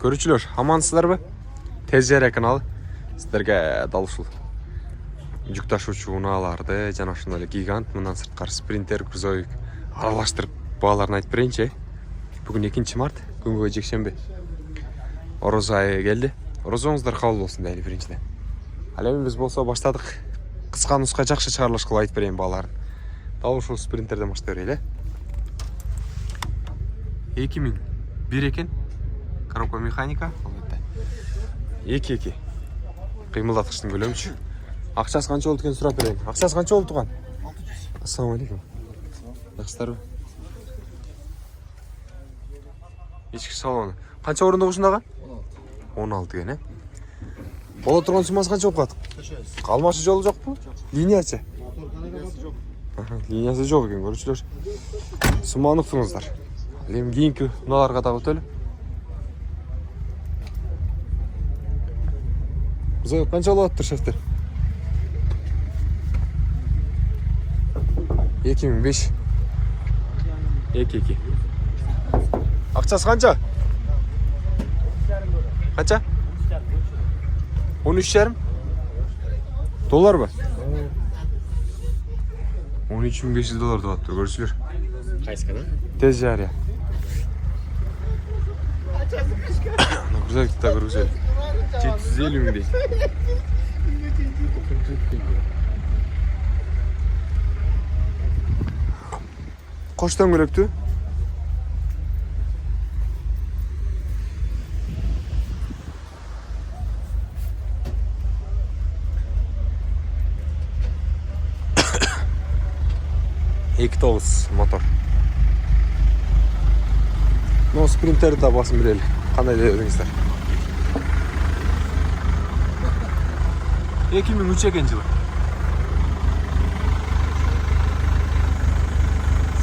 Көрүүчүлөр, амансыздарбы? Тез Жайра каналы сіздерге дал ушул жүк ташуучу унааларды жана ошондой эле гигант мындан сырткары спринтер, грузовик аралаштырып бааларын айтып берейинчи. Бүгүн 2 март, күнгө жекшемби. Орозо айы келди. Орозоңуздар кабыл болсун дейли биринчиден. Ал эми биз болсо баштадык. Кыска нуска жакшы чыгарылыш кылып айтып берейин бааларын. Дал ушул спринтерден баштай берели. 2001 экен. Коробка механика. 2-2. Кыймылдаткычтын көлөмүчү. Акчасы канча болду экен сурап берейин. Акчасы канча болду туган? 600. Ассаламу алейкум. Жакшысыздарбы? Ички салону. Канча орундук ушундагы? 16 экен, Боло турган суммасы канча болуп калат? Калмашы жолу жокпу? Линиячы? Линиясы жок. Линиясы жок экен, көрүүчүлөр. Сумманы уктуңуздар. Эми кийинки унааларга дагы өтөлү. Зоя канча болуп атыптыр шефтер? 2005. 2-2. Акчасы канча? Канча? 13,5 долларбы? 13.500 доллар деп атыптыр, көрүүчүлөр. Кайсыкана? Тез Жайра. Грузовикти да көргүзөлү. 750 миң дейт. Кош дөңгөлөктү. Эки тогуз мотор. Но спринтерди да басым берели. Кандай деп едиңиздер? 2003 экен жылы.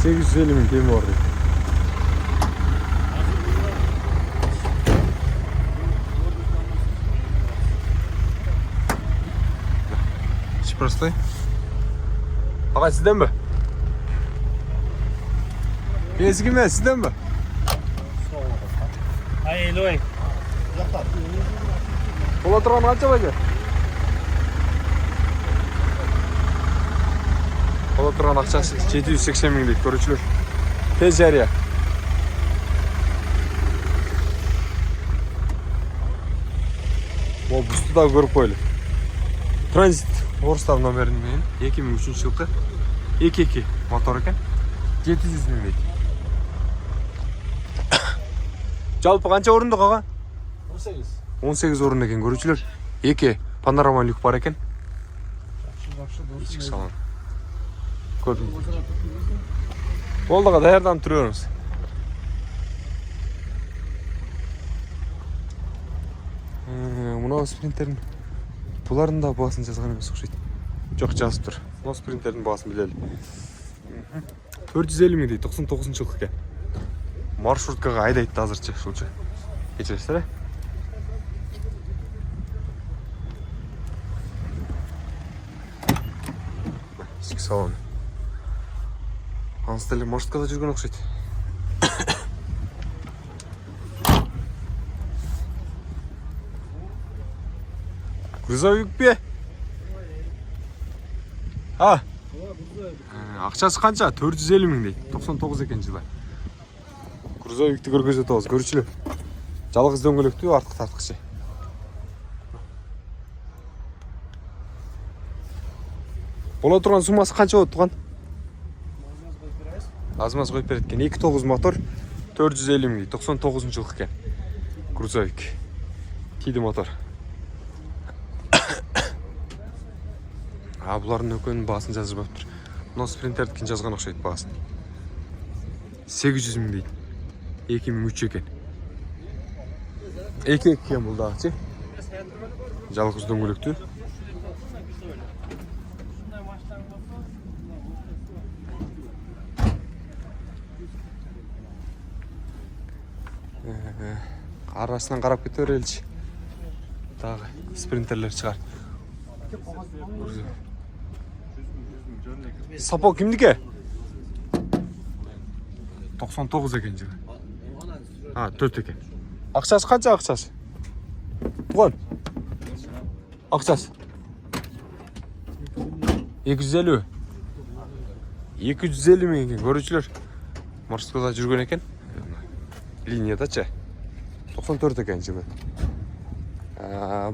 850 миң теми бар дейт. Иш простой. Агай сизденби? Эсик эмес, сизденби? Ай, Боло турган канча байке? Боло турган акчасы 780 миң дейт, көрүүчүлөр. Тез Жайра. Бусту да көрүп коелу. Транзит Орстав номерин менен 2003 жылкы 2-2 мотор экен. 700 миң дейт. Жалпы канча орундук ага? 18. 18 орун экен, көрүүчүлөр. 2 панорама люк бар экен. Ички салон. Көрдүм. Болдуга даярданып тура бериңиз. Мына спринтердин булардын да баасын жазган эмес окшойт. Жок, жазыптыр. Мына спринтердин баасын билели. 450 миң дейт, 99-жылкы экен. Маршруткага айдайт азырчы ушулчу. Кечиресиздер, Ички салон. Ансы деле маршруткада жүргөн окшойт. Грузовикпи? Акчасы канча? 450 миң дейт. 99 экен жылы. Грузовикти көргөзүп атабыз, көрүүчүлөр. Жалгыз дөңгөлөктүү, арткы тарткычы. Боло турган суммасы канча болот туган? Азмаз коюп берет экен. 2.9 мотор, 450 миң, 99-жылкы экен. Грузовик. Тиди мотор. Булардын экөөнүн баасын жазып атыптыр. Мына спринтердикин жазган окшойт баасын. 800 миң дейт. 2003 экен. 2 экен бул дагычы. Жалгыз дөңгөлөктүү. Арасынан карап кете береличи. Дагы спринтерлер чыгар. Сапо кимдики? 99 экен жылы. 4 экен. Ақшасы қанша ақшасы? Бұған? Ақшасы? 250. 250 мың екен, көрушілер. Морскода жүрген екен. Линияда че? 94 екен жібі.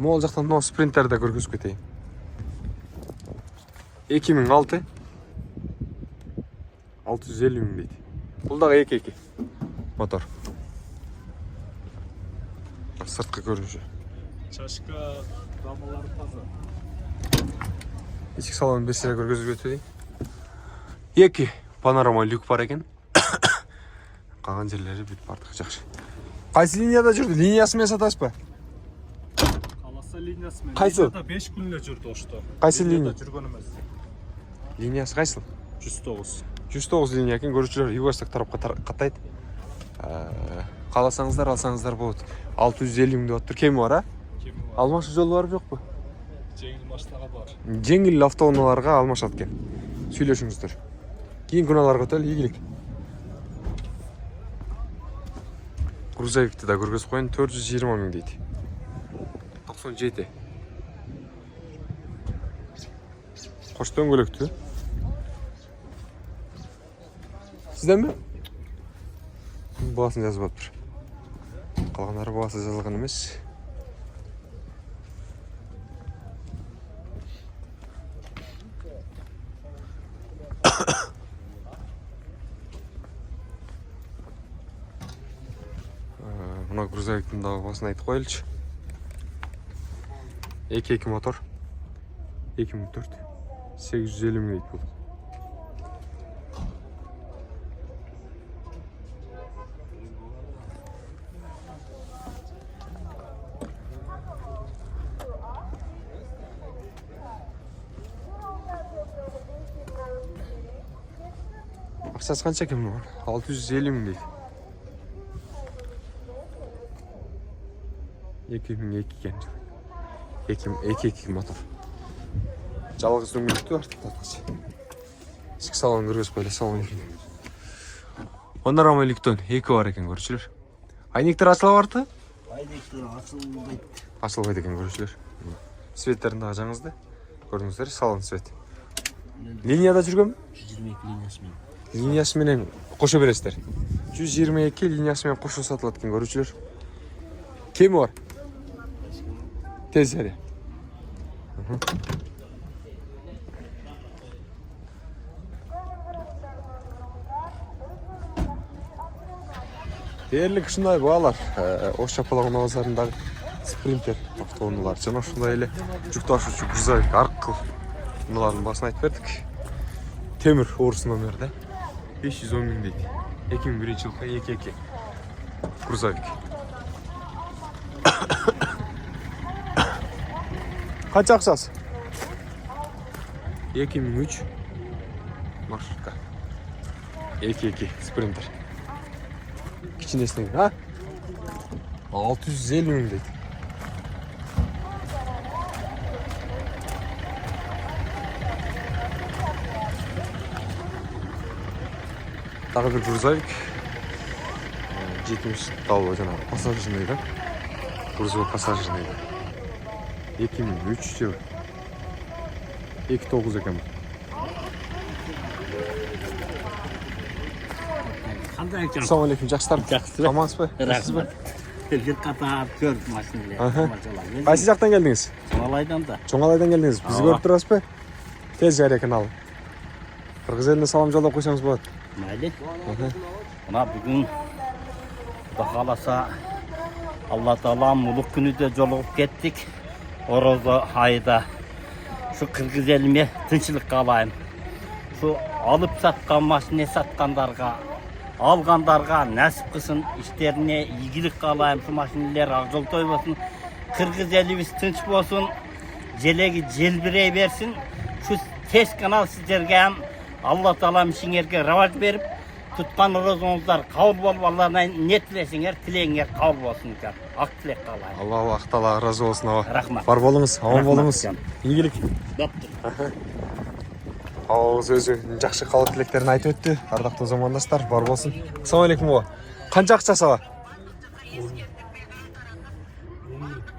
Мол жақтан мынау спринтерді көргізіп кетейін. 2006. 650 мың дейді. Бұлдағы 2-2 мотор. Сыртқы көрініші. Чашка рамалары таза. Есік салонын бесіре көргізіп өтейін. 2 панорама люк бар екен. Қалған жерлері бүйтіп артық жақшы. Қайсы линияда жүрді? Линиясымен сатасыз ба? Қаласа линиясымен. Қайсы? Линияда 5 күнле жүрді ошто. Қайсы линия? Жүрген емес. Линиясы қайсы? 109. 109 линия екен, көрушілер югостық тарапқа қаттайды. Қаласаңыздар, алсаңыздар болады. 650 мың деп отыр. Кемі бар, а? Кемі бар. Алмашы жолы бар жоқ па? Жеңіл машинаға бар. Жеңіл автоунааларға алмашат екен. Сөйлесіңіздер. Кейін күналарға өтел, игілік. Грузовикті да көргізіп қойын, 420 мың дейді. 97. Қош дөңгелекті. Сізден бе? Бағасын жазып отыр. Қалғандары бағасы жазылған емес. Мына грузовиктің дағы басын айтып қойылшы. 2-2 мотор. 2004. 850 мың дейді бұл. Ақшасы қанша екен бұның? 650 мың дейді. 2002 екен. 2-2 мотор. Жалғыз дөңгелекті артықтатқысы. Ішкі салонын көргізіп қойлы, салон екен. Панорама люктен 2 бар екен, көрушілер. Айнектер ашыла барды? Айнектер ашылмайды. Ашылбайды екен, көрушілер. Светтерін жаңызды. Көрдіңіздер, салон свет. Линияда жүрген? 122 линиясымен. Линиясымен қоша бересіздер. 122 линиясымен қоша сатылады екен, көрушілер. Кемі бар? Тез әрі. Дерлік шындай бағалар. Ош шапалаған ауыздарындағы спринтер автоуналар. Жана шындай еле жүк ташушы грузовик арқыл. Мұналардың басын айтып бердік. Темір орыс номерді. 510 мың дейді. 2001 жылғы 2-2 грузовик. Қанша ақшасы? 2003 маршрутка. 2-2 спринтер. Кичинесінен, а? 650 мың дейді. Тағы бір грузовик. 70 тал жаңағы пассажирный да. Грузовик пассажирный да. 2003 жылы. 2-9 екен. Қандай екен? Ассалаумағалейкум, жақсылар. Жақсы. Амансыз ба? Жақсыз ба? Бір қатар көріп машиналар. Қайсы жақтан келдіңіз? Соңалайдан да. Жоңалайдан келдіңіз. Біз көріп тұрасыз ба? Тез жәрі екен ал. Қырғыз еліне салам жолдап қойсаңыз болады. Мәйлі. Мына бүгін Құда қаласа Алла Тағала мұлық күніде жолығып кеттік. Ораза айда. Şu Kırgız elime tinçlik kalayım. Şu alıp satkan maşine satkanlarga, alganlarga nasip kılsın, işlerine iyilik kalayım. Şu maşineler ağzol toymasın. Kırgız elimiz tinç olsun. Jelegi jelbirey versin. Şu tez kanal sizlerge hem Allah Tağalam işinlerge ravaç verip tutkan orozunuzlar kavul bol Allah'ına ne tilesinger, tileğinger kavul olsun ekan. Ak tilek kalayım. Аллаху ақтала разы болсын аға. Рахмат. Бар болыңыз, аман Рахмат, болыңыз. жан. Игілік. Допты. Ауыз өзі жақсы қалып тілектерін айтып өтті. Ардақты замандастар, бар болсын. Ассалаумағалейкум аға. Қанша ақшасы аға?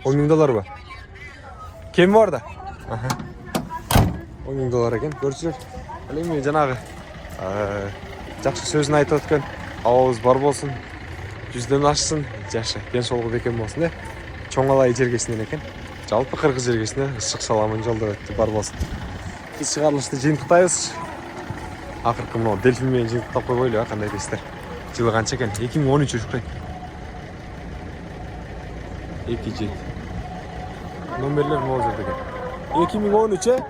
$10.000 ба? Кем бар да? Аха. $10.000 екен. Көршілер. Әлеме жаңағы жақсы сөзін айтып өткен. Ауыз бар болсын. Жүзден ашсын. Жашы. Денсаулығы бекем болсын, де. Чоңалай жергесінен екен. Жалпы қырғыз жергесіне ысшық саламын жолда өтті. Бар болсын. Біз шығарылышты жиынтықтайыз. Ақырқы мынау дельфинмен жиынтықтап қойып қандай дейсіздер. Жылы қанша екен? 2013 шықпай. 2 Номерлер мол жерде екен. 2013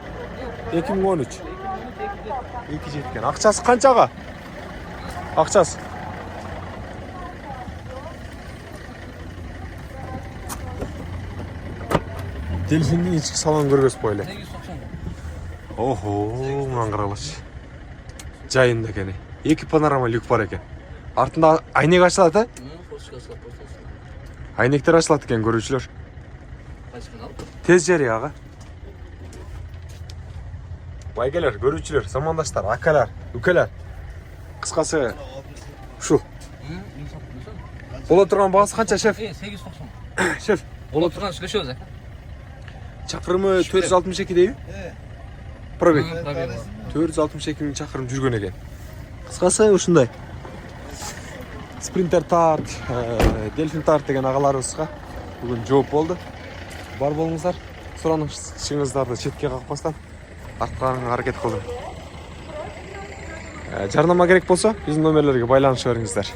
2013 2 екен. Ақшасы қаншаға? Ақшасы. Дельфиндің ішкі салон көргөз қойлы. Охо, мұнан қаралашы. Жайында екен. 2 панорама люк бар екен. Артында айнек ашылады, айнектер ашылады екен көрушілер. Тез жері аға. Байгелер, көрушілер, замандаштар, акалар, үкелер. Қысқасы шу. Бола тұрған бағасы қанша, шеф? 890. Шеф, Бола тұрған шлеші өзі. шақырымы 462 дейі? Пробег. 462 462 мың шақырым жүрген екен. Қысқасы ұшындай. Спринтер тарт, дельфин тарт деген ағаларымызға бүгін жооп болды. Бар болыңыздар. Сұранышыңыздарды шетке қақпастан артқанға әрекет қылдым. Жарнама керек болса, біздің номерлерге байланыс беріңіздер.